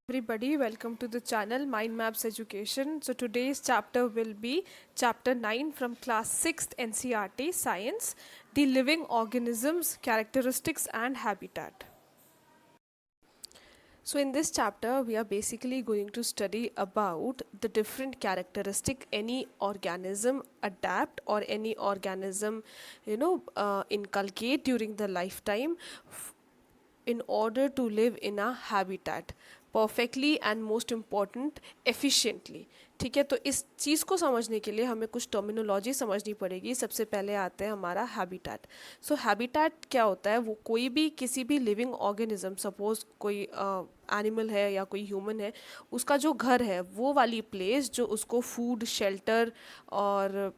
Everybody, welcome to the channel Mind Maps Education. So today's chapter will be chapter 9 from class 6th NCERT Science, the living organisms, characteristics and habitat. So in this chapter we are basically going to study about the different characteristic any organism adapt or any organism inculcate during the lifetime in order to live in a habitat perfectly and most important efficiently. ठीक है, तो इस चीज़ को समझने के लिए हमें कुछ टर्मिनोलॉजी समझनी पड़ेगी। सबसे पहले आते हैं हमारा हैबिटेट। सो हैबिटेट क्या होता है? वो कोई भी किसी भी लिविंग ऑर्गेनिज्म, सपोज कोई एनिमल है या कोई ह्यूमन है, उसका जो घर है वो वाली प्लेस जो उसको फूड, शेल्टर और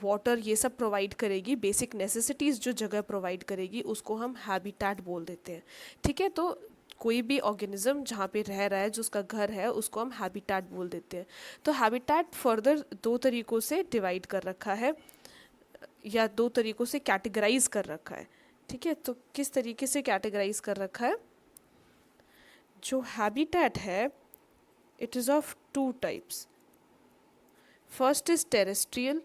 वाटर ये सब प्रोवाइड करेगी, बेसिक नेसेसिटीज़ जो जगह प्रोवाइड करेगी, उसको हम हैबिटेट बोल देते हैं। ठीक है, तो कोई भी ऑर्गेनिज्म जहाँ पे रह रहा है, जो उसका घर है, उसको हम हैबिटेट बोल देते हैं। तो हैबिटेट फर्दर दो तरीक़ों से डिवाइड कर रखा है या दो तरीक़ों से कैटेगराइज कर रखा है। ठीक है, तो किस तरीके से कैटेगराइज कर रखा है? जो हैबिटेट है it is of two types. First is terrestrial,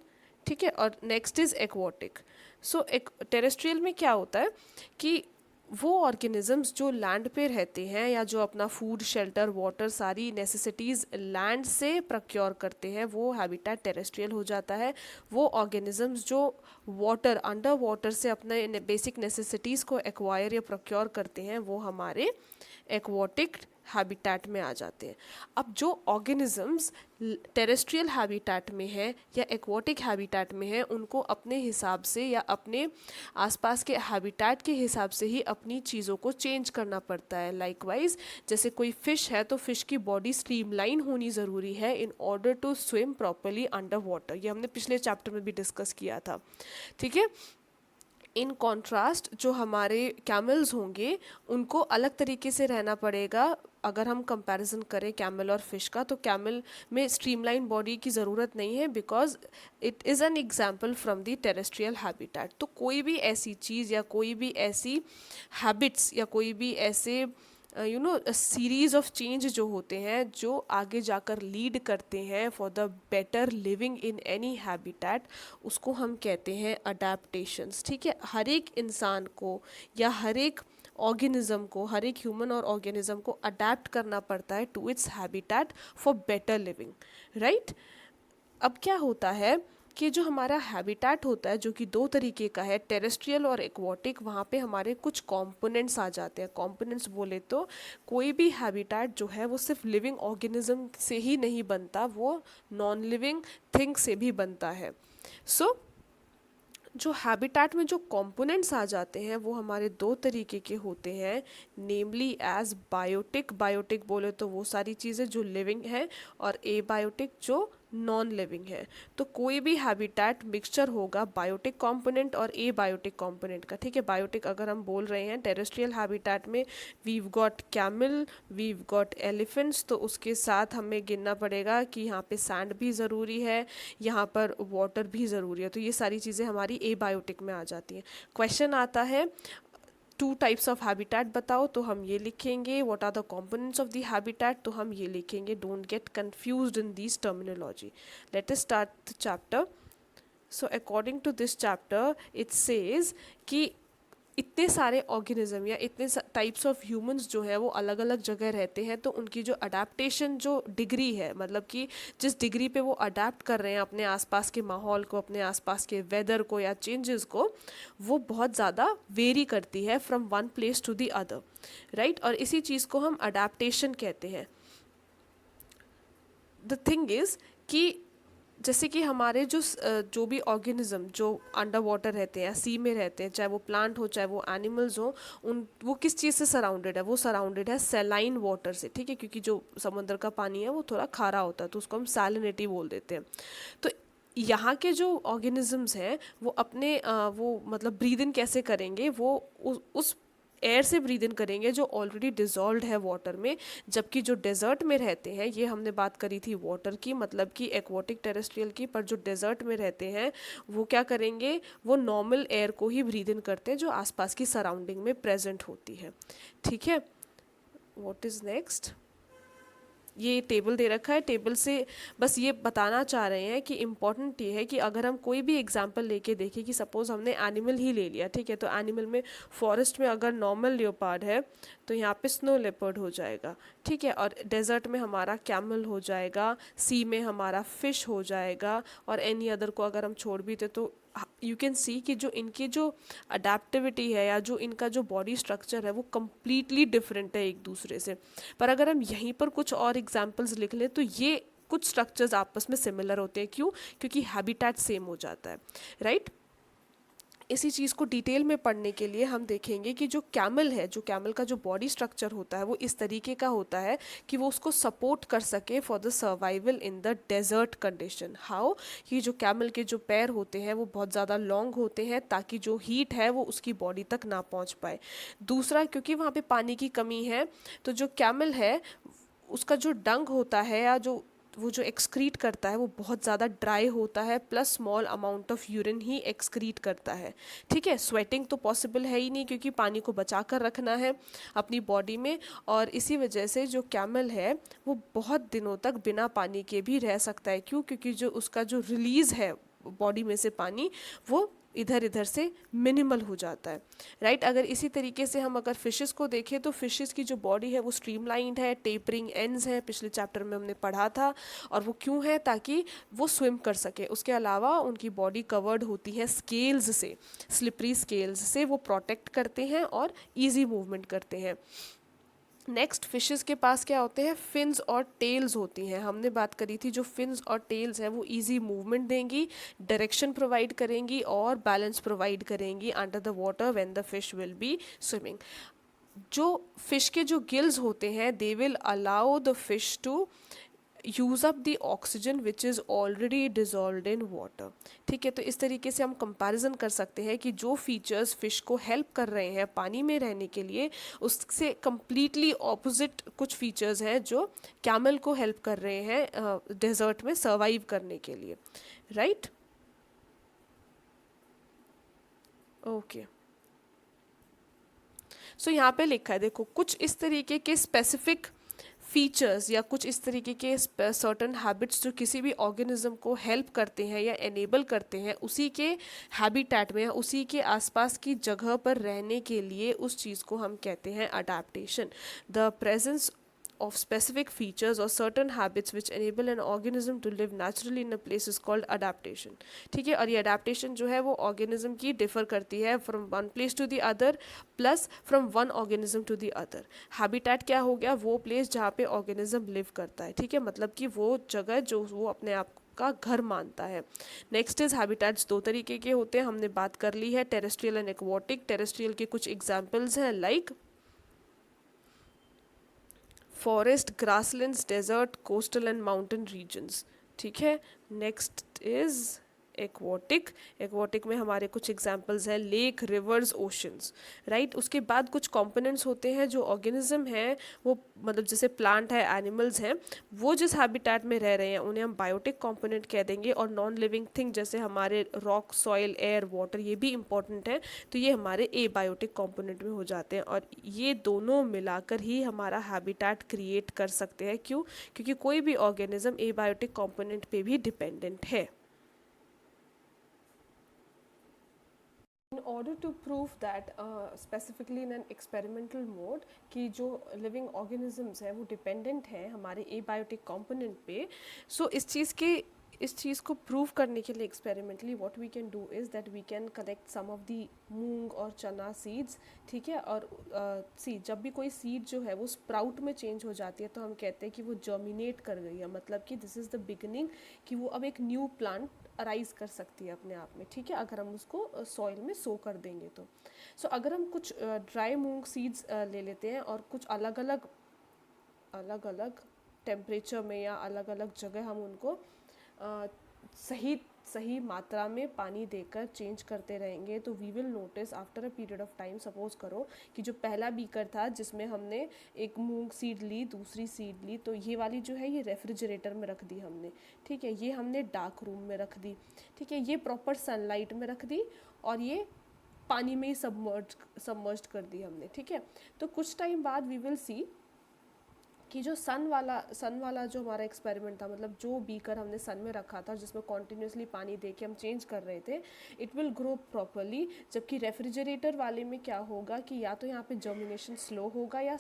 ठीक है, और नेक्स्ट इज़ एक्वाटिक। सो एक टेरेस्ट्रियल में क्या होता है कि वो ऑर्गेनिजम्स जो लैंड पे रहते हैं या जो अपना फूड, शेल्टर, वाटर, सारी नेसेसिटीज़ लैंड से प्रोक्योर करते हैं, वो हैबिटेट टेरेस्ट्रियल हो जाता है। वो ऑर्गेनिजम्स जो वाटर, अंडर वाटर से अपने बेसिक नेसेसिटीज़ को एक्वायर या प्रोक्योर करते हैं, वो हमारे एक्वाटिक हैबिटेट में आ जाते हैं। अब जो ऑर्गेनिजम्स टेरेस्ट्रियल हैबिटेट में है या एक्वाटिक हैबिटेट में है, उनको अपने हिसाब से या अपने आसपास के हैबिटेट के हिसाब से ही अपनी चीज़ों को चेंज करना पड़ता है। लाइकवाइज जैसे कोई फ़िश है तो फ़िश की बॉडी स्ट्रीमलाइन होनी ज़रूरी है in order to swim properly under water. ये हमने पिछले चैप्टर में भी डिस्कस किया था। ठीक है, इन कॉन्ट्रास्ट जो हमारे कैमल्स होंगे उनको अलग तरीके से रहना पड़ेगा। अगर हम कंपैरिजन करें कैमल और फिश का, तो कैमल में स्ट्रीमलाइन बॉडी की ज़रूरत नहीं है because it is an example from the terrestrial habitat. तो कोई भी ऐसी चीज़ या कोई भी ऐसी हैबिट्स या कोई भी ऐसे सीरीज ऑफ चेंज जो होते हैं, जो आगे जाकर लीड करते हैं for the better living in any habitat, उसको हम कहते हैं अडेप्टेशंस। ठीक है, हर एक इंसान को या हर एक ऑर्गेनिज्म को, हर एक ह्यूमन और ऑर्गेनिज्म को अडेप्ट करना पड़ता है to its habitat for better living, right. अब क्या होता है कि जो हमारा हैबिटेट होता है, जो कि दो तरीके का है, टेरेस्ट्रियल और एक्वाटिक, वहाँ पे हमारे कुछ कंपोनेंट्स आ जाते हैं। कंपोनेंट्स बोले तो कोई भी हैबिटेट जो है वो सिर्फ लिविंग ऑर्गेनिज्म से ही नहीं बनता, वो नॉन लिविंग थिंग से भी बनता है। सो जो हैबिटेट में जो कंपोनेंट्स आ जाते हैं वो हमारे दो तरीके के होते हैं, नेमली एज बायोटिक। बायोटिक बोले तो वो सारी चीज़ें जो लिविंग है, और एबायोटिक जो नॉन लिविंग है। तो कोई भी हैबिटेट मिक्सचर होगा बायोटिक कंपोनेंट और एबायोटिक कंपोनेंट का। ठीक है, बायोटिक अगर हम बोल रहे हैं टेरेस्ट्रियल हैबिटेट में we've got camel, we've got elephants, तो उसके साथ हमें गिनना पड़ेगा कि यहाँ पे सैंड भी ज़रूरी है, यहाँ पर वाटर भी ज़रूरी है। तो ये सारी चीज़ें हमारी एबायोटिक में आ जाती हैं। क्वेश्चन आता है टू टाइप्स ऑफ हैबिटेट बताओ, तो हम ये लिखेंगे। What are the components of the habitat, तो हम ये लिखेंगे। Don't get confused in this terminology. Let us start the chapter. So according to this chapter it says कि इतने सारे ऑर्गेनिज्म या इतने टाइप्स ऑफ ह्यूमंस जो है वो अलग अलग जगह रहते हैं, तो उनकी जो अडेप्टेशन जो डिग्री है, मतलब कि जिस डिग्री पे वो अडेप्ट कर रहे हैं अपने आसपास के माहौल को, अपने आसपास के वेदर को या चेंजेस को, वो बहुत ज़्यादा वेरी करती है from one place to the other, right. और इसी चीज़ को हम अडेप्टेशन कहते हैं। द थिंग इज़ कि जैसे कि हमारे जो भी ऑर्गेनिज्म जो अंडर वाटर रहते हैं या सी में रहते हैं, चाहे वो प्लांट हो चाहे वो एनिमल्स हो, उन वो किस चीज़ से सराउंडेड है? वो सराउंडेड है सैलाइन वाटर से। ठीक है, क्योंकि जो समुद्र का पानी है वो थोड़ा खारा होता है, तो उसको हम सैलिनिटी बोल देते हैं। तो यहाँ के जो ऑर्गेनिजम्स हैं वो अपने वो मतलब ब्रीद इन कैसे करेंगे? वो उस एयर से ब्रीद इन करेंगे जो ऑलरेडी डिजॉल्व्ड है वाटर में। जबकि जो डेजर्ट में रहते हैं, ये हमने बात करी थी वाटर की, मतलब कि एक्वाटिक टेरेस्ट्रियल की, पर जो डेजर्ट में रहते हैं वो क्या करेंगे? वो नॉर्मल एयर को ही ब्रीद इन करते हैं जो आसपास की सराउंडिंग में प्रेजेंट होती है। ठीक है, व्हाट इज नेक्स्ट? ये टेबल दे रखा है, टेबल से बस ये बताना चाह रहे हैं कि इम्पॉर्टेंट ये है कि अगर हम कोई भी एग्जांपल लेके देखें कि सपोज हमने एनिमल ही ले लिया, ठीक है, तो एनिमल में फॉरेस्ट में अगर नॉर्मल लियोपार्ड है तो यहाँ पे स्नो लेपर्ड हो जाएगा, ठीक है, और डेजर्ट में हमारा कैमल हो जाएगा, सी में हमारा फिश हो जाएगा, और एनी अदर को अगर हम छोड़ भी थे तो यू कैन सी कि जो इनकी जो अडेप्टिविटी है या जो इनका जो बॉडी स्ट्रक्चर है वो कम्प्लीटली डिफरेंट है एक दूसरे से। पर अगर हम यहीं पर कुछ और एग्जांपल्स लिख लें तो ये कुछ स्ट्रक्चर्स आपस में सिमिलर होते हैं। क्यों? क्योंकि हैबिटेट सेम हो जाता है, राइट। इसी चीज़ को डिटेल में पढ़ने के लिए हम देखेंगे कि जो कैमल है, जो कैमल का जो बॉडी स्ट्रक्चर होता है वो इस तरीके का होता है कि वो उसको सपोर्ट कर सके for the survival in the desert condition. How? कि जो कैमल के जो पैर होते हैं वो बहुत ज़्यादा लॉन्ग होते हैं ताकि जो हीट है वो उसकी बॉडी तक ना पहुंच पाए। दूसरा, क्योंकि वहाँ पे पानी की कमी है तो जो कैमल है उसका जो डंग होता है या जो वो जो एक्सक्रीट करता है वो बहुत ज़्यादा ड्राई होता है, plus small amount of urine he excrete करता है, ठीक है। स्वेटिंग तो पॉसिबल है ही नहीं क्योंकि पानी को बचा कर रखना है अपनी बॉडी में, और इसी वजह से जो कैमल है वो बहुत दिनों तक बिना पानी के भी रह सकता है। क्यों? क्योंकि जो उसका जो रिलीज़ है बॉडी में से पानी वो इधर इधर से मिनिमल हो जाता है, राइट। अगर इसी तरीके से हम अगर फिशेस को देखें तो फिशेस की जो बॉडी है वो स्ट्रीमलाइंड है, टेपरिंग एंड्स है, पिछले चैप्टर में हमने पढ़ा था। और वो क्यों है? ताकि वो स्विम कर सके। उसके अलावा उनकी बॉडी कवर्ड होती है स्केल्स से, स्लिपरी स्केल्स से वो प्रोटेक्ट करते हैं और ईजी मूवमेंट करते हैं। नेक्स्ट, फिशेस के पास क्या होते हैं? फिन्स और टेल्स होती हैं। हमने बात करी थी जो फिन्स और टेल्स हैं वो इजी मूवमेंट देंगी, डायरेक्शन प्रोवाइड करेंगी और बैलेंस प्रोवाइड करेंगी under the water when the fish will be swimming. जो फिश के जो गिल्स होते हैं they will allow the fish to use up the oxygen which is already dissolved in water, ठीक है। तो इस तरीके से हम कंपैरिजन कर सकते हैं कि जो फीचर्स फिश को हेल्प कर रहे हैं पानी में रहने के लिए उससे कम्प्लीटली ऑपोजिट कुछ फीचर्स हैं जो कैमल को हेल्प कर रहे हैं डेजर्ट में सर्वाइव करने के लिए, राइट। ओके, सो यहाँ पे लिखा है, देखो कुछ इस तरीके के स्पेसिफिक फीचर्स या कुछ इस तरीके के सर्टन हैबिट्स जो किसी भी ऑर्गेनिज्म को हेल्प करते हैं या एनेबल करते हैं उसी के हैबिटेट में या उसी के आसपास की जगह पर रहने के लिए, उस चीज़ को हम कहते हैं adaptation. The presence of specific features or certain habits which enable an organism to live naturally in a place is called adaptation, ठीक है। और ये adaptation जो है वो organism की differ करती है from one place to the other plus from one organism to the other। habitat क्या हो गया? वो place जहाँ पे organism live करता है, ठीक है, मतलब कि वो जगह जो वो अपने आप का घर मानता है। नेक्स्ट इज हैबिटेट्स दो तरीके के होते हैं, हमने बात कर ली है, टेरेस्ट्रियल एंड एक्वाटिक। टेरेस्ट्रियल के कुछ एग्जांपल्स हैं like forest, grasslands, desert, coastal and mountain regions, ठीक है। Next is aquatic. एक्वाटिक में हमारे कुछ एग्जांपल्स हैं लेक, रिवर्स, ओशंस, राइट। उसके बाद कुछ कंपोनेंट्स होते हैं जो ऑर्गेनिज्म हैं वो मतलब जैसे प्लांट है, एनिमल्स हैं, वो जिस हैबिटेट में रह रहे हैं उन्हें हम बायोटिक कंपोनेंट कह देंगे। और नॉन लिविंग थिंग जैसे हमारे रॉक, सॉइल, एयर, वाटर, ये भी इंपॉर्टेंट है, तो ये हमारे ए बायोटिक कंपोनेंट में हो जाते हैं। और ये दोनों मिलाकर ही हमारा हैबिटेट क्रिएट कर सकते हैं। क्यों? क्योंकि कोई भी ऑर्गेनिज्म ए बायोटिक कंपोनेंट पे भी डिपेंडेंट है। In order to prove that specifically in an experimental mode कि जो living organisms हैं वो dependent हैं हमारे abiotic component पे, so इस चीज़ को प्रूव करने के लिए experimentally what we can do is that we can collect some of the moong और चना सीड्स, ठीक है। और सीड, जब भी कोई सीड जो है वो स्प्राउट में चेंज हो जाती है तो हम कहते हैं कि वो जर्मिनेट कर गई है, मतलब कि दिस इज़ द बिगिनिंग, कि वो अब एक न्यू प्लांट अराइज कर सकती है अपने आप में, ठीक है, अगर हम उसको सॉइल में सो कर देंगे तो। सो अगर हम कुछ ड्राई मूंग सीड्स ले लेते हैं और कुछ अलग अलग टेम्परेचर में या अलग अलग जगह हम उनको सही मात्रा में पानी देकर चेंज करते रहेंगे तो we will notice after a period of time, suppose करो कि जो पहला बीकर था जिसमें हमने एक मूंग सीड ली, दूसरी सीड ली, तो ये वाली जो है ये रेफ्रिजरेटर में रख दी हमने, ठीक है, ये हमने डार्क रूम में रख दी, ठीक है, ये प्रॉपर सनलाइट में रख दी और ये पानी में ही सबमर्ज्ड कर दी हमने, ठीक है। तो कुछ टाइम बाद वी विल सी कि जो सन वाला जो हमारा एक्सपेरिमेंट था, मतलब जो बीकर हमने सन में रखा था जिसमें कॉन्टिन्यूसली पानी दे के हम चेंज कर रहे थे, इट विल ग्रो प्रॉपरली। जबकि रेफ्रिजरेटर वाले में क्या होगा कि या तो यहाँ पे जर्मिनेशन स्लो होगा या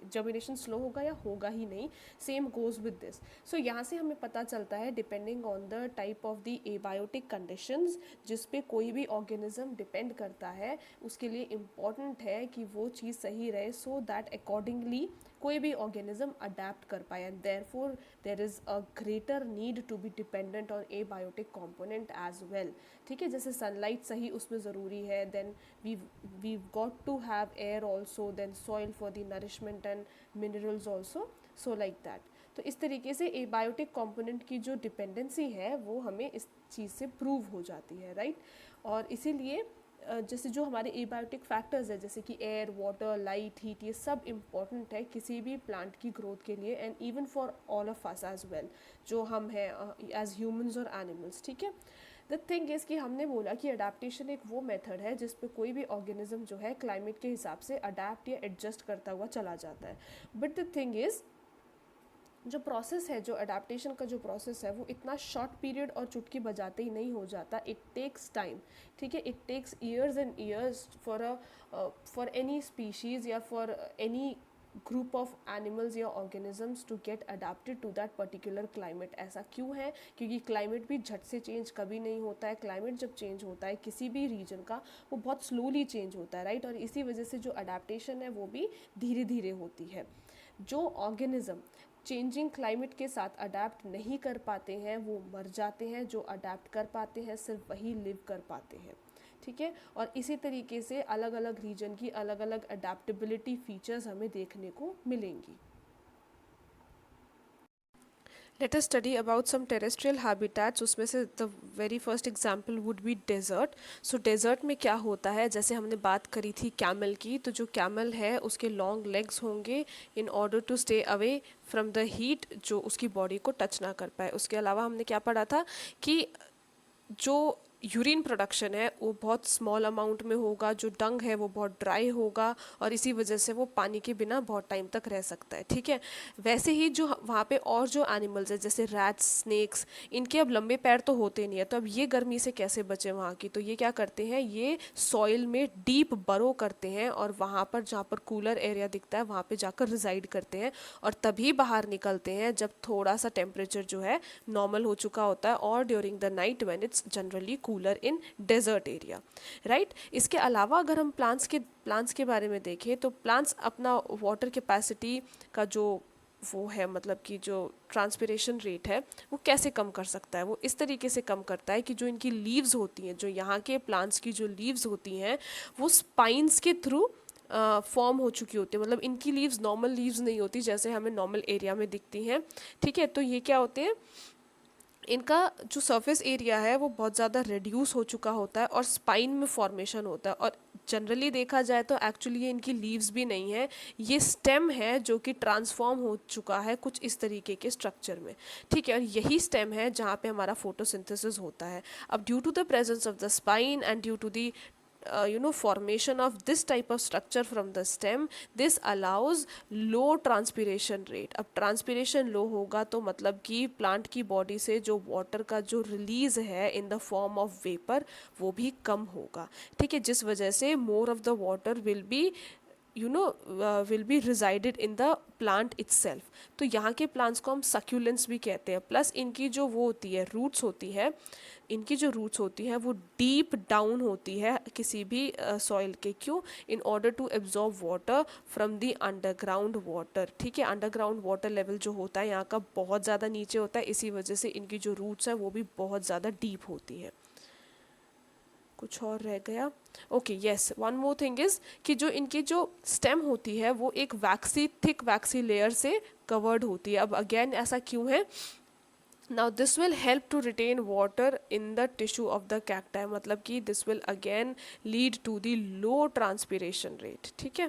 जर्मिनेशन स्लो होगा या होगा ही नहीं। Same goes with this. So यहाँ से हमें पता चलता है depending on the type of the abiotic conditions जिस पे कोई भी ऑर्गेनिज्म डिपेंड करता है, उसके लिए इम्पॉर्टेंट है कि वो चीज़ सही रहे, सो दैट अकॉर्डिंगली कोई भी ऑर्गेनिज्म अडेप्ट कर पाए। And therefore there is a greater need to be dependent on abiotic component as well. ठीक है, जैसे सनलाइट सही उसमें ज़रूरी है, then we got to have air also, then soil for the nourishment and minerals also, so like that. तो इस तरीके से एबायोटिक कंपोनेंट की जो डिपेंडेंसी है वो हमें इस चीज़ से प्रूव हो जाती है, राइट। और इसीलिए जैसे जो हमारे एबायोटिक फैक्टर्स है जैसे कि एयर, वाटर, लाइट, हीट, ये सब इम्पॉर्टेंट है किसी भी प्लांट की ग्रोथ के लिए, and even for all of us as well, जो हम हैं एज ह्यूमंस और एनिमल्स। ठीक है, द थिंग इज़ कि हमने बोला कि अडेप्टेशन एक वो मेथड है जिस पे कोई भी ऑर्गेनिज्म जो है क्लाइमेट के हिसाब से अडेप्ट या एडजस्ट करता हुआ चला जाता है। बट द थिंग इज़ जो प्रोसेस है, जो अडेप्टेशन का जो प्रोसेस है, वो इतना शॉर्ट पीरियड और चुटकी बजाते ही नहीं हो जाता। It takes time. ठीक है, it takes years and years for any species या for any group of animals या organisms to get adapted to that particular climate. ऐसा क्यों है? क्योंकि क्लाइमेट भी झट से चेंज कभी नहीं होता है। क्लाइमेट जब चेंज होता है किसी भी रीजन का, वो बहुत स्लोली चेंज होता है, राइट। और इसी वजह से जो अडेप्टेशन है वो भी धीरे धीरे होती है। जो ऑर्गेनिज्म चेंजिंग क्लाइमेट के साथ अडेप्ट नहीं कर पाते हैं वो मर जाते हैं, जो अडेप्ट कर पाते हैं सिर्फ वही लिव कर पाते हैं। ठीक है, और इसी तरीके से अलग अलग रीजन की अलग अलग अडेप्टेबिलिटी फीचर्स हमें देखने को मिलेंगी। Let us study about some terrestrial habitats. उसमें से the very first example would be desert. So desert में क्या होता है, जैसे हमने बात करी थी कैमल की, तो जो कैमल है उसके लॉन्ग लेग्स होंगे in order to stay away from the heat, जो उसकी बॉडी को टच ना कर पाए। उसके अलावा हमने क्या पढ़ा था कि जो यूरिन प्रोडक्शन है वो बहुत स्मॉल अमाउंट में होगा, जो डंग है वो बहुत ड्राई होगा और इसी वजह से वो पानी के बिना बहुत टाइम तक रह सकता है। ठीक है, वैसे ही जो वहाँ पे और जो एनिमल्स है जैसे रैट्स, स्नेक्स, इनके अब लंबे पैर तो होते नहीं है, तो अब ये गर्मी से कैसे बचे वहाँ की, तो ये क्या करते हैं, ये सॉइल में डीप बरो करते हैं और वहाँ पर जहाँ पर कूलर एरिया दिखता है वहाँ पे जाकर रिजाइड करते हैं और तभी बाहर निकलते हैं जब थोड़ा सा टेम्परेचर जो है नॉर्मल हो चुका होता है, और during the night when it's generally cooler in desert area, right. इसके अलावा अगर हम प्लांट्स के बारे में देखें तो प्लांट्स अपना वाटर कैपेसिटी का जो वो है, मतलब कि जो ट्रांसपिरेशन रेट है वो कैसे कम कर सकता है, वो इस तरीके से कम करता है कि जो इनकी लीव्स होती हैं, जो यहाँ के प्लांट्स की जो लीव्स होती हैं वो स्पाइंस के थ्रू फॉर्म हो चुकी होती है। मतलब इनकी लीव्स नॉर्मल लीव्स नहीं होती जैसे हमें नॉर्मल एरिया में दिखती हैं। ठीक है, तो ये क्या होते हैं, इनका जो सरफेस एरिया है वो बहुत ज़्यादा रिड्यूस हो चुका होता है और स्पाइन में फॉर्मेशन होता है। और जनरली देखा जाए तो एक्चुअली ये इनकी लीव्स भी नहीं है, ये स्टेम है जो कि ट्रांसफॉर्म हो चुका है कुछ इस तरीके के स्ट्रक्चर में। ठीक है, और यही स्टेम है जहाँ पे हमारा फोटोसिंथेसिस होता है। अब due to the presence of the spine and due to the formation of this type of structure from the stem, this allows low transpiration rate। अब transpiration low होगा तो मतलब कि प्लांट की बॉडी से जो वाटर का जो रिलीज है in the form of vapour वो भी कम होगा। ठीक है, जिस वजह से more of the water will be will be resided in the plant itself. तो यहाँ के प्लांट्स को हम सक्यूलेंट्स भी कहते हैं। प्लस इनकी जो वो होती है रूट्स होती है, इनकी जो रूट्स होती है वो डीप डाउन होती है किसी भी सॉइल के, क्यों, in order to absorb water from the underground water. ठीक है, अंडरग्राउंड वाटर लेवल जो होता है यहाँ का बहुत ज़्यादा नीचे होता है, इसी वजह से इनकी जो रूट्स हैं वो भी बहुत ज़्यादा डीप होती है। कुछ और रह गया, okay yes, one more thing is कि जो इनकी जो स्टेम होती है वो एक थिक वैक्सी लेयर से कवर्ड होती है। अब अगेन ऐसा क्यों है, now this will help to retain water in the tissue of the cacti, मतलब कि this will again lead to the low transpiration rate. ठीक है,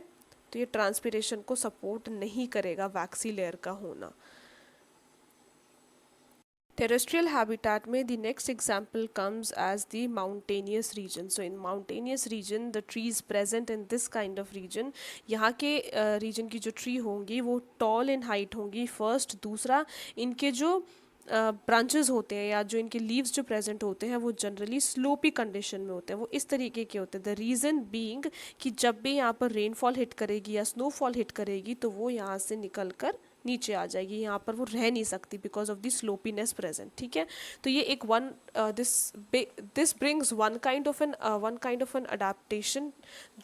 तो ये ट्रांसपिरेशन को सपोर्ट नहीं करेगा वैक्सी लेयर का होना। Terrestrial habitat में the next example comes as the mountainous region. So in mountainous region the trees present in this kind of region, यहाँ के region की जो tree होंगी वो tall in height होंगी first. दूसरा, इनके जो ब्रांचेस होते हैं या जो इनके लीव्स जो प्रेजेंट होते हैं वो जनरली स्लोपी कंडीशन में होते हैं, वो इस तरीके के होते हैं. द रीज़न बीइंग कि जब भी यहाँ पर रेनफॉल हिट करेगी या स्नोफॉल हिट करेगी तो वो यहाँ से निकल कर नीचे आ जाएगी, यहाँ पर वो रह नहीं सकती बिकॉज ऑफ द स्लोपीनेस प्रेजेंट. ठीक है, तो ये एक this brings one kind of N adaptation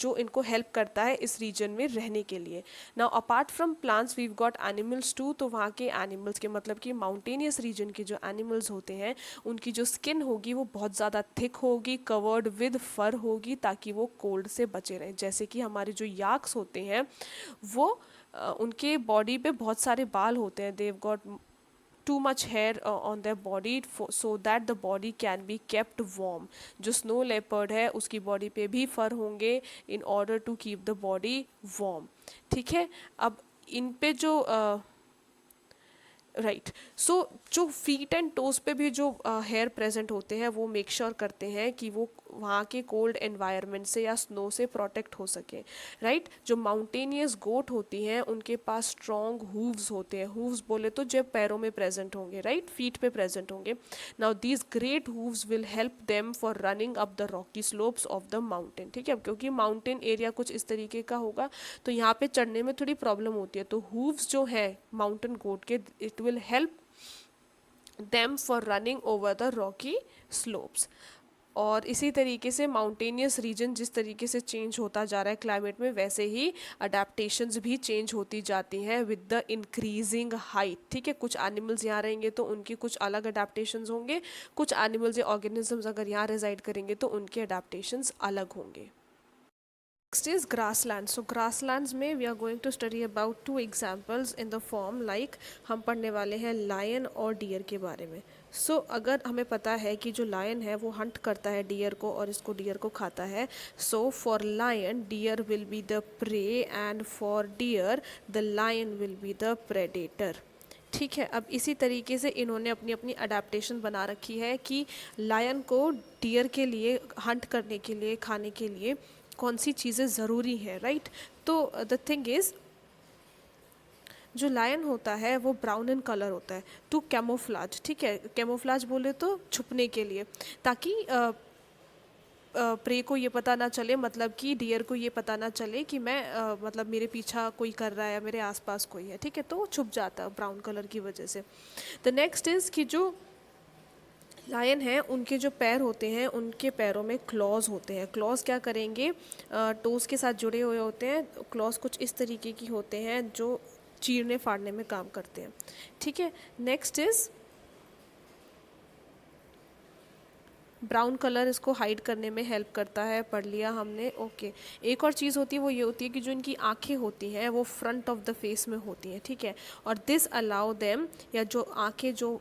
जो इनको हेल्प करता है इस रीजन में रहने के लिए. Now apart from plants we've got animals too. तो वहाँ के एनिमल्स के मतलब कि माउंटेनियस रीजन के जो एनिमल्स होते हैं उनकी जो स्किन होगी वो बहुत ज़्यादा थिक होगी, कवर्ड विद फर होगी, ताकि वो कोल्ड से बचे रहें. जैसे कि हमारे जो याक्स होते हैं वो उनके बॉडी पे बहुत सारे बाल होते हैं. They've got too much hair on their body so that the body can be kept warm. जो स्नो लेपर्ड है उसकी बॉडी पे भी फर होंगे in order to keep the body warm. ठीक है, अब इन पे जो राइट सो जो फीट एंड टोज पे भी जो हेयर प्रेजेंट होते हैं वो मेक श्योर करते हैं कि वो वहाँ के कोल्ड एनवायरनमेंट से या स्नो से प्रोटेक्ट हो सके. राइट, जो माउंटेनियस गोट होती हैं उनके पास स्ट्रॉन्ग हूव्स होते हैं. हूव्स बोले तो जो पैरों में प्रेजेंट होंगे, राइट, फीट पे प्रेजेंट होंगे. Now these great hooves will help them for running up the Rocky slopes of the mountain. ठीक है, क्योंकि माउंटेन एरिया कुछ इस तरीके का होगा तो यहाँ पे चढ़ने में थोड़ी प्रॉब्लम होती है. तो हूव्स जो है माउंटेन गोट के, it will help them for running over the rocky slopes. और इसी तरीके से माउंटेनियस रीजन जिस तरीके से चेंज होता जा रहा है क्लाइमेट में, वैसे ही अडेप्टेशंस भी चेंज होती जाती हैं विद द इंक्रीजिंग हाइट. ठीक है, कुछ एनिमल्स यहाँ रहेंगे तो उनके कुछ अलग अडेप्टेशंस होंगे, कुछ एनिमल्स या ऑर्गेनिजम्स अगर यहाँ रिजाइड करेंगे तो उनके अडेप्टेशंस अलग होंगे. Next is grasslands. So grasslands में we are going to study about two examples in the form like हम पढ़ने वाले हैं lion और deer के बारे में. So अगर हमें पता है कि जो lion है वो hunt करता है deer को और इसको deer को खाता है. So for lion deer will be the prey and for deer the lion will be the predator. ठीक है, अब इसी तरीके से इन्होंने अपनी अपनी अडेप्टेशन बना रखी है कि लायन को डियर के लिए हंट करने के लिए, खाने के लिए कौन सी चीज़ें ज़रूरी हैं. राइट, तो द थिंग इज़ जो लायन होता है वो ब्राउन इन कलर होता है टू कैमोफ्लाज. ठीक है, कैमोफ्लाज बोले तो छुपने के लिए, ताकि प्रे को ये पता ना चले, मतलब कि डियर को ये पता ना चले कि मैं मतलब मेरे पीछा कोई कर रहा है या मेरे आसपास कोई है. ठीक है, तो वो छुप जाता है ब्राउन कलर की वजह से. द नेक्स्ट इज़ कि जो लायन है उनके जो पैर होते हैं उनके पैरों में क्लॉज होते हैं. क्लॉज क्या करेंगे, टोज़ के साथ जुड़े हुए होते हैं. क्लॉज कुछ इस तरीके की होते हैं जो चीरने फाड़ने में काम करते हैं. ठीक है, नेक्स्ट इज़ ब्राउन कलर इसको हाइड करने में हेल्प करता है, पढ़ लिया हमने. ओके, एक और चीज़ होती है वो ये होती है कि जो इनकी आंखें होती हैं वो फ्रंट ऑफ द फेस में होती हैं. ठीक है, और दिस अलाउ देम, या जो आंखें जो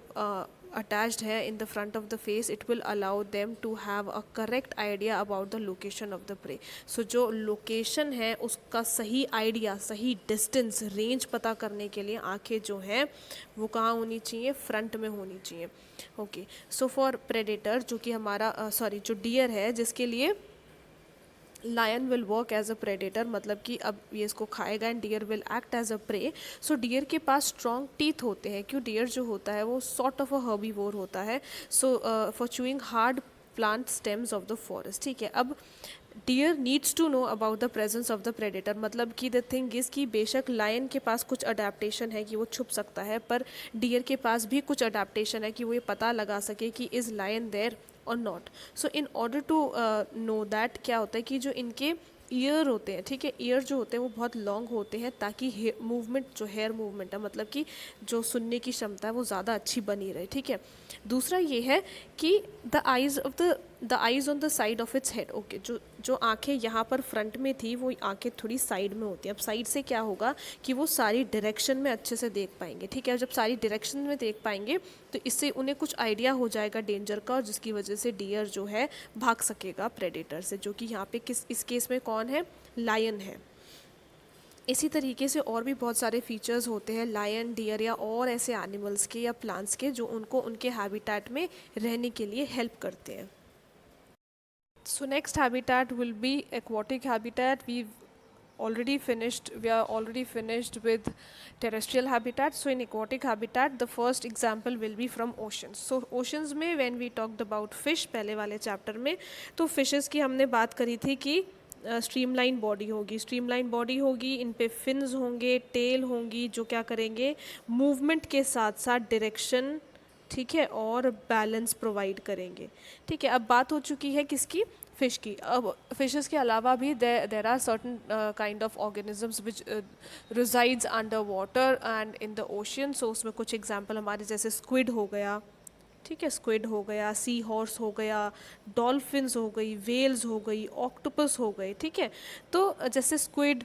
अटैच्ड है in the front of the face, it will allow them to have a correct idea about the location of the prey. So जो लोकेशन है उसका सही आइडिया, सही डिस्टेंस, रेंज पता करने के लिए आंखें जो हैं वो कहाँ होनी चाहिए, फ्रंट में होनी चाहिए. ओके, सो फॉर प्रेडेटर जो कि हमारा जो डियर है जिसके लिए lion will work as a predator, मतलब कि अब ये इसको खाएगा and deer will act as a prey. So deer के पास स्ट्रॉन्ग टीथ होते हैं. क्यों, डियर जो होता है वो सॉर्ट ऑफ अ हर्बीवोर होता है. So for chewing hard plant stems of the forest. ठीक है, अब deer needs to know about the presence of the predator, मतलब कि द थिंग इज़ कि बेशक लायन के पास कुछ अडेप्टेशन है कि वो छुप सकता है, पर डियर के पास भी कुछ अडेप्टेशन है कि वो ये पता लगा सके कि इज़ लायन देयर और not. So in order to know that क्या होता है कि जो इनके ईयर होते हैं, ठीक है, ईयर जो होते हैं वो बहुत लॉन्ग होते हैं ताकि मूवमेंट जो हेयर मूवमेंट है, मतलब कि जो सुनने की क्षमता है वो ज़्यादा अच्छी बनी रहे. ठीक है, दूसरा ये है कि the eyes on the side of its head. Okay, जो आंखें यहाँ पर फ्रंट में थी वो आंखें थोड़ी साइड में होती हैं. अब साइड से क्या होगा कि वो सारी डायरेक्शन में अच्छे से देख पाएंगे. ठीक है, जब सारी डायरेक्शन में देख पाएंगे तो इससे उन्हें कुछ आइडिया हो जाएगा डेंजर का, और जिसकी वजह से डियर जो है भाग सकेगा प्रेडेटर से, जो कि यहाँ पे इस केस में कौन है, लायन है. इसी तरीके से और भी बहुत सारे फीचर्स होते हैं लायन, डियर या और ऐसे एनिमल्स के या प्लांट्स के जो उनको उनके हैबिटेट में रहने के लिए हेल्प करते हैं. So next habitat will be aquatic habitat. We are already finished with terrestrial habitat. So in aquatic habitat the first example will be from oceans. So oceans में when we talked about fish पहले वाले chapter में, तो fishes की हमने बात करी थी कि स्ट्रीमलाइन बॉडी होगी, स्ट्रीमलाइन बॉडी होगी, इन पे फिन्स होंगे, टेल होंगी जो क्या करेंगे मूवमेंट के साथ साथ डायरेक्शन, ठीक है, और बैलेंस प्रोवाइड करेंगे. ठीक है, अब बात हो चुकी है किसकी, फिश की. अब फिशेस के अलावा भी there are certain kind of organisms which resides under water and in the ocean. So उसमें कुछ एग्जांपल हमारे जैसे स्क्विड हो गया, ठीक है, स्क्विड हो गया, सी हॉर्स हो गया, डॉल्फिन्स हो गई, वेल्स हो गई, ऑक्टोपस हो गए. ठीक है, तो जैसे स्क्विड,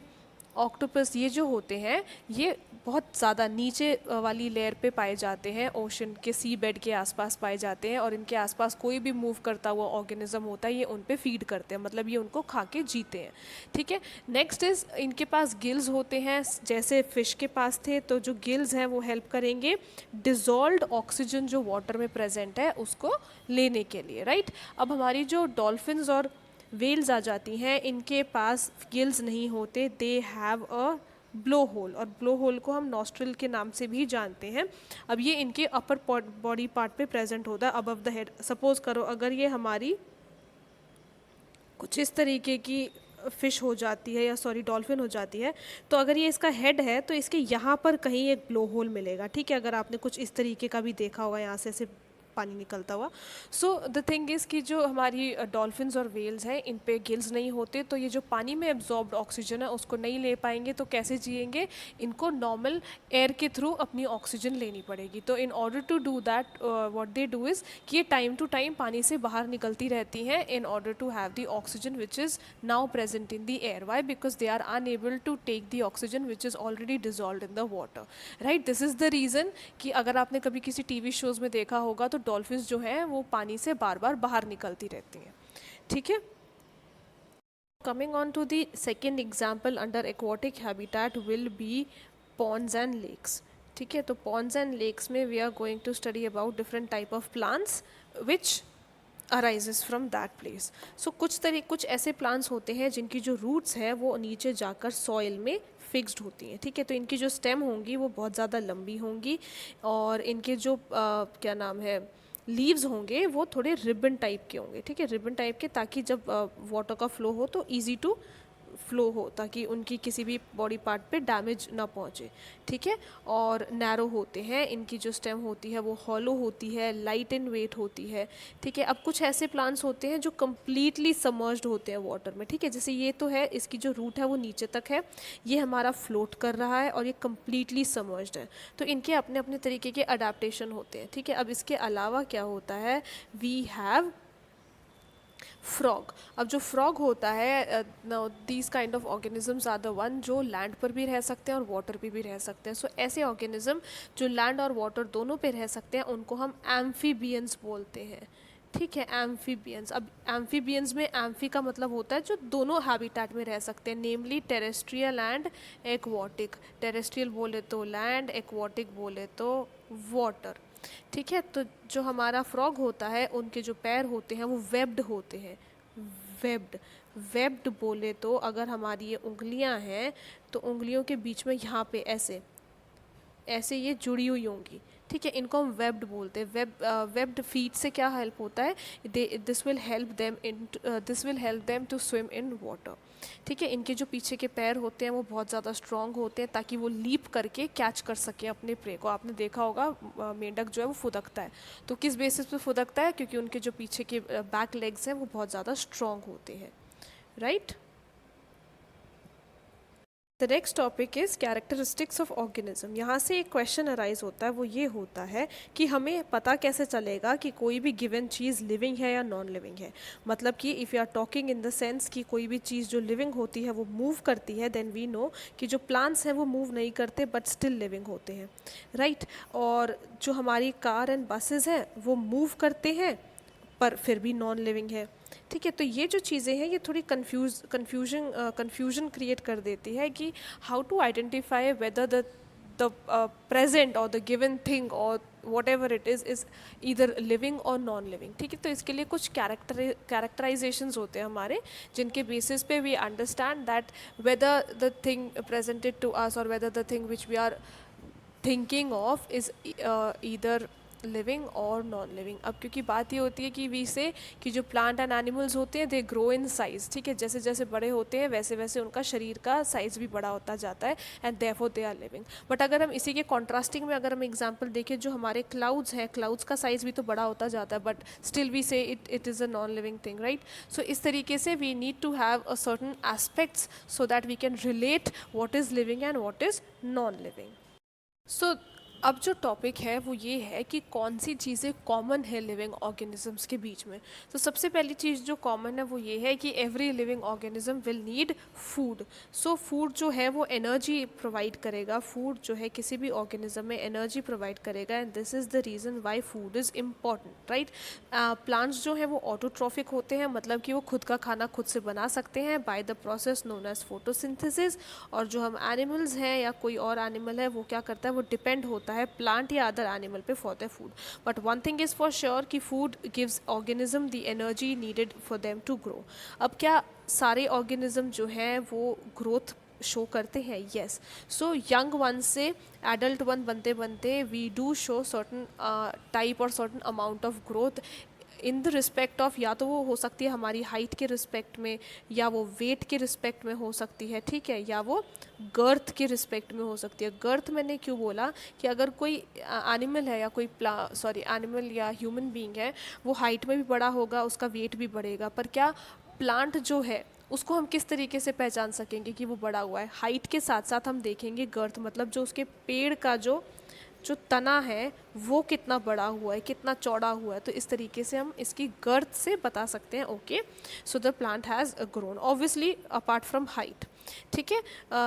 ऑक्टोपस ये जो होते हैं ये बहुत ज़्यादा नीचे वाली लेयर पे पाए जाते हैं, ओशन के सी बेड के आसपास पाए जाते हैं, और इनके आसपास कोई भी मूव करता हुआ ऑर्गेनिज्म होता है ये उन पे फीड करते हैं, मतलब ये उनको खा के जीते हैं. ठीक है, नेक्स्ट इज़ इनके पास गिल्स होते हैं जैसे फिश के पास थे. तो जो गिल्स हैं वो हेल्प करेंगे डिज़ोल्व्ड ऑक्सीजन जो वाटर में प्रेजेंट है उसको लेने के लिए. राइट, अब हमारी जो डॉल्फिन्स और वेल्स आ जाती हैं, इनके पास गिल्स नहीं होते, they have a blow hole, और ब्लो होल को हम नॉस्ट्रिल के नाम से भी जानते हैं. अब ये इनके अपर बॉडी पार्ट पे प्रेजेंट होता है अबव द हेड. सपोज करो अगर ये हमारी कुछ इस तरीके की फिश हो जाती है, या सॉरी डॉल्फिन हो जाती है, तो अगर ये इसका हेड है तो इसके यहाँ पर कहीं एक ब्लो होल मिलेगा. ठीक है, अगर आपने कुछ इस तरीके का भी देखा होगा यहाँ से ऐसे पानी निकलता हुआ. सो द थिंग इज़ कि जो हमारी डॉल्फिन्स और वेल्स हैं इन पे गिल्स नहीं होते, तो ये जो पानी में एब्जॉर्ब्ड ऑक्सीजन है उसको नहीं ले पाएंगे, तो कैसे जिएंगे, इनको नॉर्मल एयर के थ्रू अपनी ऑक्सीजन लेनी पड़ेगी. तो in order to do that what they do is कि ये टाइम टू टाइम पानी से बाहर निकलती रहती हैं in order to have the oxygen which is now present in the air. Why? Because they are unable to take the oxygen which is already dissolve in the water. Right, this is the reason कि अगर आपने कभी किसी TV shows में देखा होगा तो dolphins जो हैं वो पानी से बार बार बाहर निकलती रहती हैं. ठीक है, coming on to the second example under aquatic habitat will be ponds and lakes. ठीक है, तो पॉन्ड्स एंड लेक्स में we are going to study about different type of plants which arises from that place. So कुछ ऐसे plants होते हैं जिनकी जो रूट्स है वो नीचे जाकर सॉइल में फिक्स्ड होती हैं. ठीक है, तो इनकी जो स्टेम होंगी वो बहुत ज़्यादा लंबी होंगी, और इनके जो क्या नाम है लीव्स होंगे वो थोड़े रिबन टाइप के होंगे. ठीक है, रिबन टाइप के, ताकि जब वाटर का फ्लो हो तो इजी टू फ्लो हो, ताकि उनकी किसी भी बॉडी पार्ट पे डैमेज ना पहुँचे. ठीक है, और नैरो होते हैं, इनकी जो स्टेम होती है वो हॉलो होती है, लाइट इन वेट होती है. ठीक है, अब कुछ ऐसे प्लांट्स होते हैं जो कम्प्लीटली सबमर्ज्ड होते हैं वाटर में. ठीक है, जैसे ये तो है, इसकी जो रूट है वो नीचे तक है, ये हमारा फ्लोट कर रहा है और ये कम्प्लीटली सबमर्ज्ड है. तो इनके अपने अपने तरीके के अडेप्टेशन होते हैं. ठीक है, अब इसके अलावा क्या होता है, वी हैव फ्रॉग. अब जो फ्रॉग होता है, these kind of organisms are the one जो लैंड पर भी रह सकते हैं और वाटर पे भी रह सकते हैं. सो ऐसे ऑर्गेनिज्म जो लैंड और वाटर दोनों पे रह सकते हैं उनको हम एम्फीबियंस बोलते हैं. ठीक है, एम्फीबियंस. अब एम्फीबियंस में एम्फी का मतलब होता है जो दोनों हैबिटेट में रह सकते हैं, नेमली टेरेस्ट्रियल एंड एक्वाटिक. टेरेस्ट्रियल बोले तो लैंड, एक्वाटिक बोले तो वाटर. ठीक है, तो जो हमारा फ्रॉग होता है उनके जो पैर होते हैं वो वेब्ड होते हैं. वेब्ड, वेब्ड बोले तो अगर हमारी ये उंगलियां हैं तो उंगलियों के बीच में यहाँ पे ऐसे ऐसे ये जुड़ी हुई होंगी. ठीक है, इनको हम वेब्ड बोलते हैं. वेब्ड फीट से क्या हेल्प होता है, this will help them to swim in water. ठीक है, इनके जो पीछे के पैर होते हैं वो बहुत ज़्यादा स्ट्रॉन्ग होते हैं ताकि वो लीप करके कैच कर सकें अपने प्रे को. आपने देखा होगा मेंढक जो है वो फुदकता है, तो किस बेसिस पे फुदकता है, क्योंकि उनके जो पीछे के बैक लेग्स हैं वो बहुत ज़्यादा स्ट्रॉन्ग होते हैं. Right, the next topic is characteristics of organism. यहाँ से एक क्वेश्चन अराइज होता है, वो ये होता है कि हमें पता कैसे चलेगा कि कोई भी गिवन चीज़ लिविंग है या नॉन लिविंग है. मतलब कि if you are talking in the sense कि कोई भी चीज़ जो लिविंग होती है वो मूव करती है, देन वी नो कि जो प्लांट्स हैं वो मूव नहीं करते बट स्टिल लिविंग होते हैं. राइट, और जो हमारी कार एंड बसेज हैं वो मूव करते हैं पर फिर भी नॉन लिविंग है। ठीक है, तो ये जो चीज़ें हैं ये थोड़ी कन्फ्यूजन क्रिएट कर देती है कि how to identify whether the present और द गिवन थिंग और whatever it is either living और नॉन लिविंग। ठीक है, तो इसके लिए कुछ कैरेक्टराइजेशंस होते हैं हमारे, जिनके बेसिस पे we understand that whether the thing presented to us or whether the thing which we are thinking of is either living और नॉन लिविंग। अब क्योंकि बात ये होती है कि वी से कि जो प्लांट एंड एनिमल्स होते हैं दे ग्रो इन साइज। ठीक है, जैसे जैसे बड़े होते हैं वैसे वैसे उनका शरीर का साइज़ भी बड़ा होता जाता है and therefore they are living. But अगर हम इसी के कॉन्ट्रास्टिंग में अगर हम एग्जांपल देखें, जो हमारे क्लाउड्स हैं, क्लाउड्स का साइज़ भी तो बड़ा होता जाता है but still we say it is a non living thing, right. So इस तरीके से we need to have a certain aspects so that we can relate what is living and what is non living. So अब जो topic है वो ये है कि कौन सी चीज़ें कॉमन है लिविंग ऑर्गेनिजम्स के बीच में। तो सबसे पहली चीज़ जो कॉमन है वो ये है कि every living organism will need food. So food जो है वो एनर्जी प्रोवाइड करेगा, फूड जो है किसी भी ऑर्गेनिज्म में एनर्जी प्रोवाइड करेगा and this is the reason why food is important, right. Plants जो है वो ऑटोट्रॉफिक होते हैं, मतलब कि वो खुद का खाना खुद से बना सकते हैं by the process known as photosynthesis. और जो हम एनिमल्स हैं या कोई और एनिमल है वो क्या करता है, वो डिपेंड होता है प्लांट या अदर एनिमल पे for the food. But one thing is for sure कि food gives organism the energy needed for them to grow. अब क्या सारे ऑर्गेनिज्म जो हैं वो ग्रोथ शो करते हैं? येस। सो यंग वन से एडल्ट वन बनते बनते we do show certain type or certain amount of growth in the respect of, या तो वो हो सकती है हमारी हाइट के रिस्पेक्ट में, या वो वेट के रिस्पेक्ट में हो सकती है, ठीक है, या वो गर्थ के रिस्पेक्ट में हो सकती है। गर्थ मैंने क्यों बोला कि अगर कोई एनिमल है या कोई एनिमल या ह्यूमन बीइंग है वो हाइट में भी बड़ा होगा, उसका वेट भी बढ़ेगा, पर क्या प्लांट जो है उसको हम किस तरीके से पहचान सकेंगे कि वो बड़ा हुआ है? हाइट के साथ साथ हम देखेंगे गर्थ, मतलब जो उसके पेड़ का जो जो तना है वो कितना बड़ा हुआ है, कितना चौड़ा हुआ है। तो इस तरीके से हम इसकी गर्थ से बता सकते हैं okay so the plant has grown obviously apart from height. ठीक है,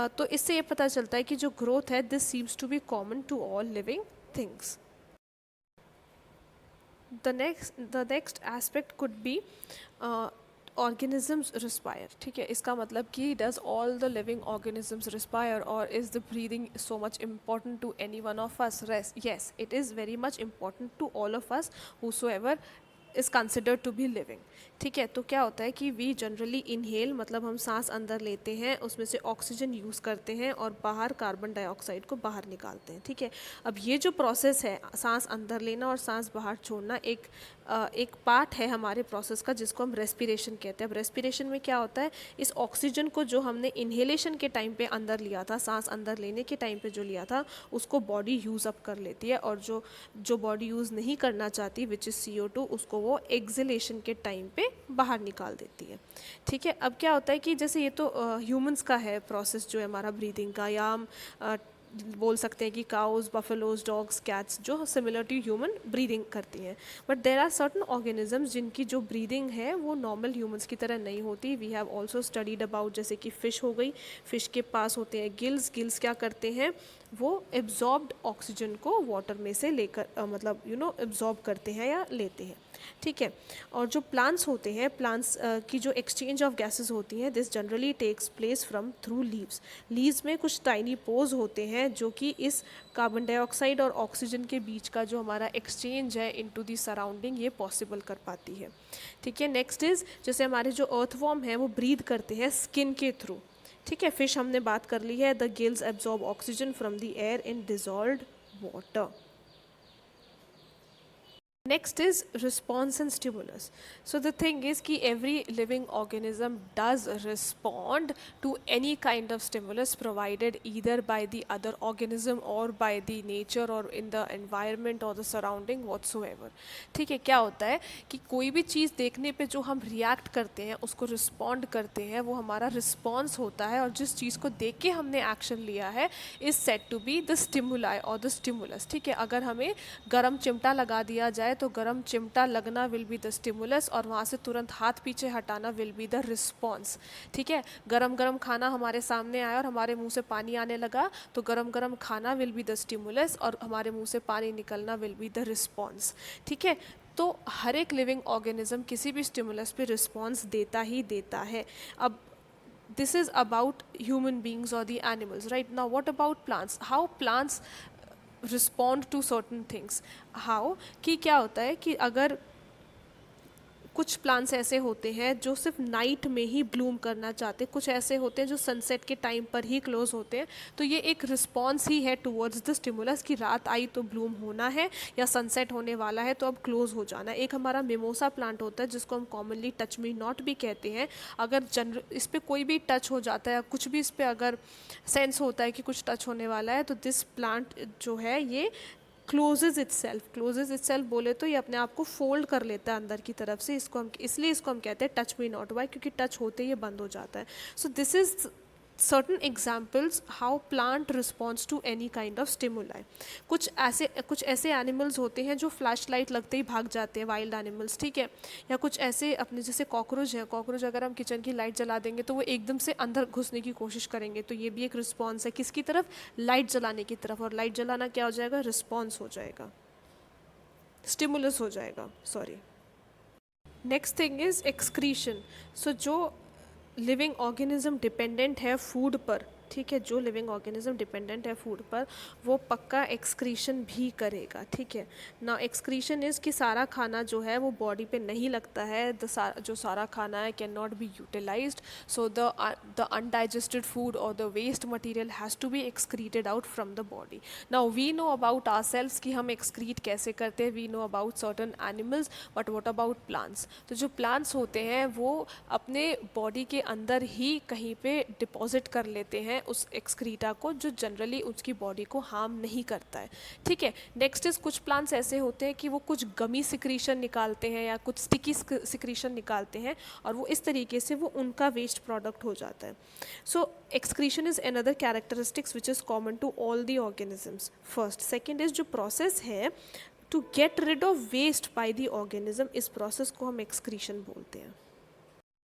तो इससे ये पता चलता है कि जो ग्रोथ है this seems to be common to all living things. The next aspect could be organisms respire. ठीक है, इसका मतलब कि does all the living organisms respire or is the breathing so much important to any one of us? Yes, it is very much important to all of us whosoever is considered to be living. ठीक है, तो क्या होता है कि we generally inhale, मतलब हम सांस अंदर लेते हैं, उसमें से ऑक्सीजन यूज़ करते हैं और बाहर कार्बन डाइऑक्साइड को बाहर निकालते हैं। ठीक है, अब ये जो प्रोसेस है सांस अंदर लेना और सांस बाहर छोड़ना एक पार्ट है हमारे प्रोसेस का जिसको हम रेस्पिरेशन कहते हैं। अब रेस्पिरेशन में क्या होता है, इस ऑक्सीजन को जो हमने इन्हेलेशन के टाइम पे अंदर लिया था, सांस अंदर लेने के टाइम पे जो लिया था, उसको बॉडी यूज़ अप कर लेती है, और जो बॉडी यूज़ नहीं करना चाहती विच इज़ CO2, उसको वो एक्सलेशन के टाइम पे बाहर निकाल देती है। ठीक है, अब क्या होता है कि जैसे ये तो ह्यूमंस का है प्रोसेस जो है हमारा ब्रीदिंग का, या हम बोल सकते हैं कि काउज, बफेलोज, डॉग्स, कैट्स जो सिमिलर टू ह्यूमन ब्रीदिंग करती हैं। But there are certain organisms जिनकी जो ब्रीदिंग है वो नॉर्मल ह्यूमंस की तरह नहीं होती। We have also studied about, जैसे कि फ़िश हो गई, फ़िश के पास होते हैं गिल्स। गिल्स क्या करते हैं, वो एब्जॉर्ब्ड ऑक्सीजन को वाटर में से लेकर मतलब एब्जॉर्ब करते हैं या लेते हैं। ठीक है, और जो प्लांट्स होते हैं, प्लांट्स की जो एक्सचेंज ऑफ गैसेस होती हैं this generally takes place from through leaves. Leaves में कुछ टाइनी पोज होते हैं जो कि इस कार्बन डाइऑक्साइड और ऑक्सीजन के बीच का जो हमारा एक्सचेंज है इनटू दी सराउंडिंग ये पॉसिबल कर पाती है। ठीक है, नेक्स्ट इज जैसे हमारे जो अर्थवॉर्म है वो ब्रीथ करते हैं स्किन के थ्रू। ठीक है, फिश हमने बात कर ली है, the gills absorb oxygen from the air in dissolved water. Next is response and stimulus. So the thing is कि every living organism does respond to any kind of stimulus provided either by the other organism or by the nature or in the environment or the surrounding whatsoever. ठीक है, क्या होता है कि कोई भी चीज़ देखने पे जो हम रिएक्ट करते हैं उसको रिस्पॉन्ड करते हैं, वो हमारा रिस्पॉन्स होता है, और जिस चीज़ को देख के हमने एक्शन लिया है is set to be the stimuli और द स्टिमुलस। ठीक है, अगर हमें गर्म चिमटा लगा दिया जाए तो गर्म चिमटा लगना विल बी द स्टिमुलस, और वहाँ से तुरंत हाथ पीछे हटाना विल बी द रिस्पॉन्स। ठीक है, गरम गरम खाना हमारे सामने आया और हमारे मुंह से पानी आने लगा तो गरम गरम खाना विल बी द स्टिमुलस और हमारे मुंह से पानी निकलना विल बी द रिस्पॉन्स। ठीक है, तो हर एक लिविंग ऑर्गेनिज्म किसी भी स्टिमुलस पे रिस्पॉन्स देता ही देता है. अब this is about human beings or the animals, right? Now what about plants? How plants respond to certain things? How कि क्या होता है कि अगर कुछ प्लांट्स ऐसे होते हैं जो सिर्फ नाइट में ही ब्लूम करना चाहते हैं, कुछ ऐसे होते हैं जो सनसेट के टाइम पर ही क्लोज होते हैं. तो ये एक रिस्पॉन्स ही है टुवर्ड्स द स्टिमुलस कि रात आई तो ब्लूम होना है या सनसेट होने वाला है तो अब क्लोज हो जाना है. एक हमारा मिमोसा प्लांट होता है जिसको हम कॉमनली टच मी नॉट भी कहते हैं. अगर इस पर कोई भी टच हो जाता है, कुछ भी इस पर अगर सेंस होता है कि कुछ टच होने वाला है, तो दिस प्लांट जो है ये क्लोजेज इट्सेल्फ बोले तो ये अपने आप को फोल्ड कर लेता है अंदर की तरफ से. इसलिए इसको हम कहते हैं टच मी नॉट. वाई? क्योंकि टच होते ही ये बंद हो जाता है. So this is certain examples how plant responds to any kind of stimuli. कुछ ऐसे एनिमल्स होते हैं जो फ्लैश लाइट लगते ही भाग जाते हैं, वाइल्ड एनिमल्स, ठीक है. या कुछ ऐसे अपने जैसे कॉकरोच है, कॉकरोच अगर हम किचन की लाइट जला देंगे तो वो एकदम से अंदर घुसने की कोशिश करेंगे. तो ये भी एक रिस्पॉन्स है किसकी तरफ? लाइट जलाने की तरफ. और लाइट जलाना क्या हो जाएगा? रिस्पॉन्स हो जाएगा, स्टिमुलस हो जाएगा, sorry. Next thing is excretion. So जो लिविंग ऑर्गेनिज्म डिपेंडेंट है फूड पर, ठीक है, जो लिविंग ऑर्गेनिज्म डिपेंडेंट है फूड पर वो पक्का एक्सक्रीशन भी करेगा, ठीक है ना. एक्सक्रीशन इज़ कि सारा खाना जो है वो बॉडी पे नहीं लगता है. जो सारा खाना है can not be utilized. So the undigested food or the waste material has to be excreted out from the body. Now we know about ourselves कि हम एक्सक्रीट कैसे करते हैं. We know about certain animals, but what about plants? तो जो plants होते हैं वो अपने बॉडी के अंदर ही कहीं पे डिपॉजिट कर लेते हैं उस एक्सक्रीटा को, जो जनरली उसकी बॉडी को हार्म नहीं करता है, ठीक है. नेक्स्ट इज कुछ प्लांट्स ऐसे होते हैं कि वो कुछ गमी सिक्रीशन निकालते हैं या कुछ स्टिकी सिक्रीशन निकालते हैं और वो इस तरीके से वो उनका वेस्ट प्रोडक्ट हो जाता है. So excretion is another characteristics which is common to all the organisms. First. Second is जो प्रोसेस है to get rid of waste by the organism, इस प्रोसेस को हम एक्सक्रीशन बोलते हैं.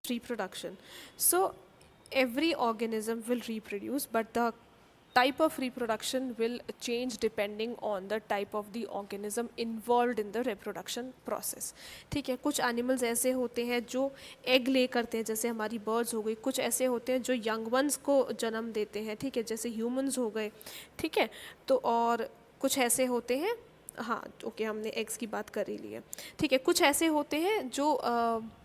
Reproduction. So every organism will reproduce, but the type of reproduction will change depending on the type of the organism involved in the reproduction process, ठीक है. कुछ animals ऐसे होते हैं जो एग ले करते हैं, जैसे हमारी बर्ड्स हो गई. कुछ ऐसे होते हैं जो यंग वंस को जन्म देते हैं, ठीक है, जैसे ह्यूमंस हो गए, ठीक है. तो और कुछ ऐसे होते हैं, हाँ ओके, हमने एग्स की बात कर ही ली है, ठीक है. कुछ ऐसे होते हैं जो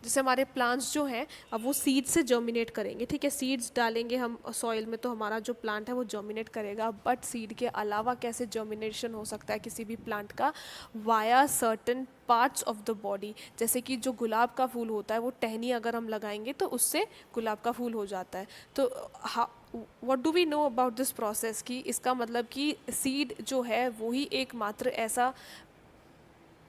जैसे हमारे प्लांट्स जो हैं अब वो सीड से जर्मिनेट करेंगे, ठीक है. सीड्स डालेंगे हम सॉइल में तो हमारा जो प्लांट है वो जर्मिनेट करेगा. बट सीड के अलावा कैसे जर्मिनेशन हो सकता है किसी भी प्लांट का? Via certain parts of the body. जैसे कि जो गुलाब का फूल होता है वो टहनी अगर हम लगाएंगे तो उससे गुलाब का फूल हो जाता है. तो what do we know about this process? कि इसका मतलब कि सीड जो है वो ही एकमात्र ऐसा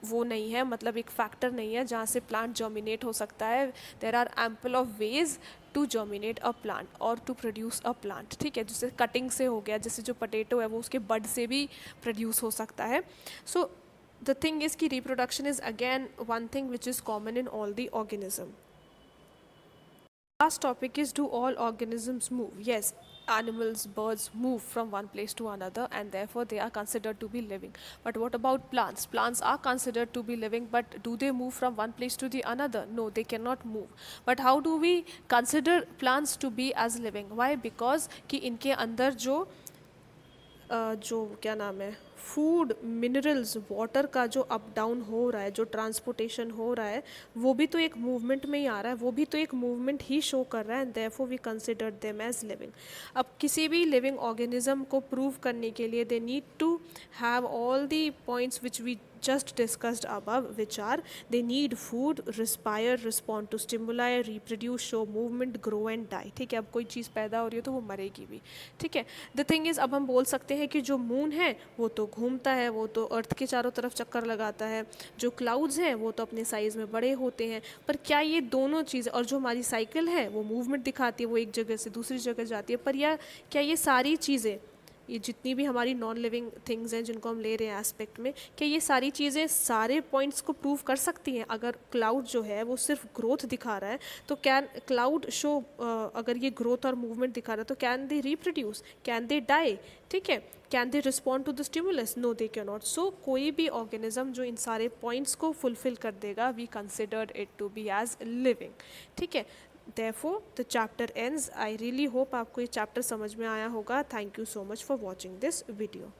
वो नहीं है, मतलब एक फैक्टर नहीं है जहाँ से प्लांट जर्मिनेट हो सकता है. There are ample of ways to germinate a plant और टू प्रोड्यूस अ प्लांट, ठीक है. जैसे कटिंग से हो गया, जैसे जो पोटैटो है वो उसके बड से भी प्रोड्यूस हो सकता है. सो द थिंग इज़ कि reproduction is again one thing which is common in all the organism. Last topic is, do all organisms move? Yes, animals, birds move from one place to another and therefore they are considered to be living. But what about plants? Plants are considered to be living, but do they move from one place to the another? No, they cannot move. But how do we consider plants to be as living? Why? Because कि इनके अंदर जो क्या नाम है, food, minerals, water का जो up down हो रहा है, जो ट्रांसपोर्टेशन हो रहा है, वो भी तो एक मूवमेंट में ही आ रहा है, वो भी तो एक मूवमेंट ही शो कर रहा है. And therefore we consider them as living. अब किसी भी लिविंग ऑर्गेनिज्म को प्रूव करने के लिए they need to have all the points which we just discussed above, which are they need food, respire, respond to stimuli, reproduce, show movement, grow and die, ठीक है. अब कोई चीज़ पैदा हो रही है तो वो मरेगी भी, ठीक है. द थिंग इज़ अब हम बोल सकते हैं कि जो मून है वो तो घूमता है, वो तो अर्थ के चारों तरफ चक्कर लगाता है. जो क्लाउड्स हैं वो तो अपने साइज़ में बड़े होते हैं. पर क्या ये दोनों चीज़, और जो हमारी साइकिल है वो मूवमेंट दिखाती है, वो एक जगह से दूसरी जगह जाती है, पर क्या ये सारी चीज़ें ये जितनी भी हमारी नॉन लिविंग थिंग्स हैं जिनको हम ले रहे हैं एस्पेक्ट में, क्या ये सारी चीज़ें सारे पॉइंट्स को प्रूव कर सकती हैं? अगर क्लाउड जो है वो सिर्फ ग्रोथ दिखा रहा है, तो कैन क्लाउड शो, अगर ये ग्रोथ और मूवमेंट दिखा रहा है तो can they reproduce, can they die? ठीक है, can they respond to the stimulus? No they can not. So कोई भी ऑर्गेनिज्म जो इन सारे पॉइंट्स को फुलफिल कर देगा, we considered it to be as living. ठीक है, therefore the chapter ends. I really hope आपको ये चैप्टर समझ में आया होगा. Thank you so much for watching this video.